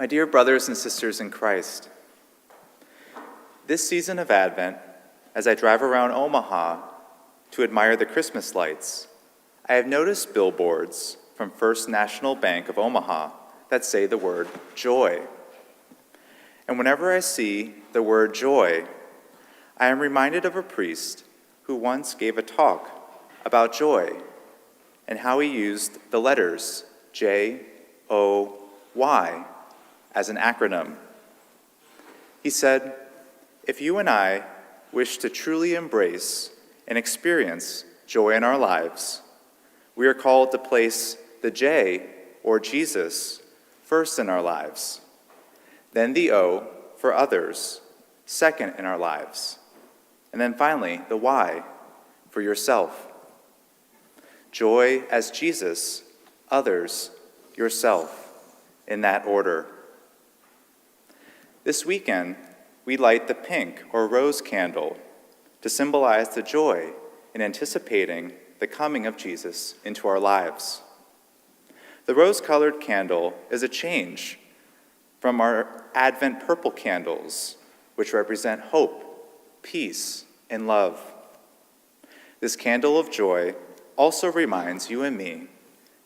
My dear brothers and sisters in Christ, this season of Advent, as I drive around Omaha to admire the Christmas lights, I have noticed billboards from First National Bank of Omaha that say the word joy. And whenever I see the word joy, I am reminded of a priest who once gave a talk about joy and how he used the letters J-O-Y as an acronym. He said, if you and I wish to truly embrace and experience joy in our lives, we are called to place the J, or Jesus, first in our lives, then the O, for others, second in our lives, and then finally the Y, for yourself. Joy as Jesus, others, yourself, in that order. This weekend, we light the pink or rose candle to symbolize the joy in anticipating the coming of Jesus into our lives. The rose-colored candle is a change from our Advent purple candles, which represent hope, peace, and love. This candle of joy also reminds you and me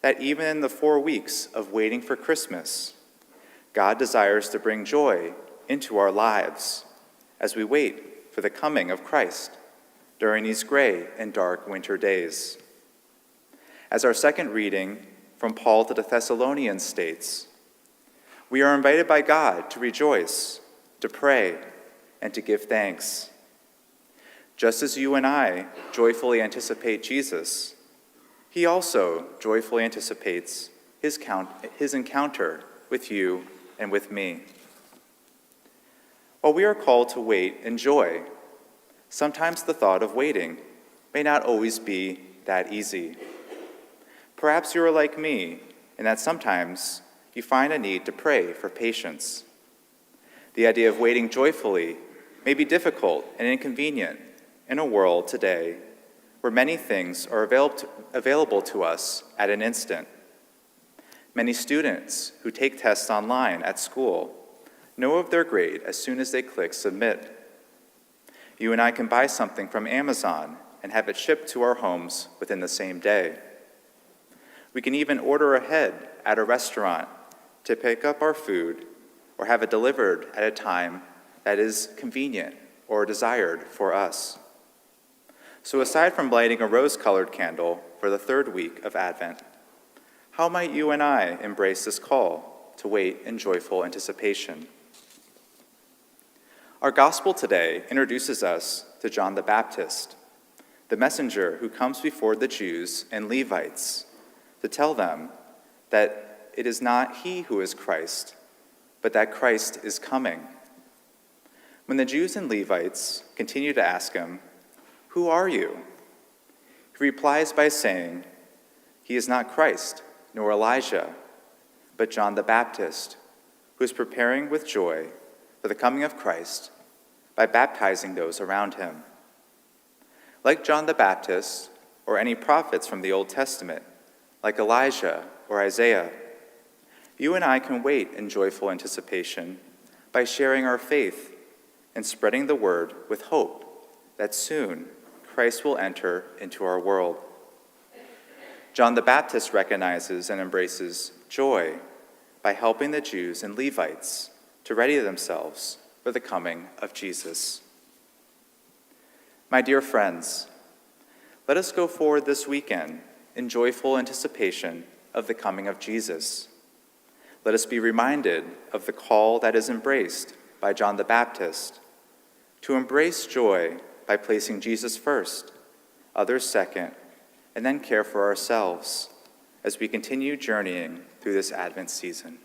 that even in the 4 weeks of waiting for Christmas, God desires to bring joy into our lives as we wait for the coming of Christ during these gray and dark winter days. As our second reading from Paul to the Thessalonians states, we are invited by God to rejoice, to pray, and to give thanks. Just as you and I joyfully anticipate Jesus, he also joyfully anticipates his encounter with you and with me. While we are called to wait in joy, sometimes the thought of waiting may not always be that easy. Perhaps you are like me, in that sometimes you find a need to pray for patience. The idea of waiting joyfully may be difficult and inconvenient in a world today where many things are available to us at an instant. Many students who take tests online at school know of their grade as soon as they click submit. You and I can buy something from Amazon and have it shipped to our homes within the same day. We can even order ahead at a restaurant to pick up our food or have it delivered at a time that is convenient or desired for us. So aside from lighting a rose-colored candle for the 3rd week of Advent, how might you and I embrace this call to wait in joyful anticipation? Our gospel today introduces us to John the Baptist, the messenger who comes before the Jews and Levites to tell them that it is not he who is Christ, but that Christ is coming. When the Jews and Levites continue to ask him, "Who are you?" he replies by saying, "He is not Christ, nor Elijah, but John the Baptist, who is preparing with joy for the coming of Christ by baptizing those around him." Like John the Baptist, or any prophets from the Old Testament, like Elijah or Isaiah, you and I can wait in joyful anticipation by sharing our faith and spreading the word with hope that soon Christ will enter into our world. John the Baptist recognizes and embraces joy by helping the Jews and Levites to ready themselves for the coming of Jesus. My dear friends, let us go forward this weekend in joyful anticipation of the coming of Jesus. Let us be reminded of the call that is embraced by John the Baptist to embrace joy by placing Jesus first, others second, and then care for ourselves as we continue journeying through this Advent season.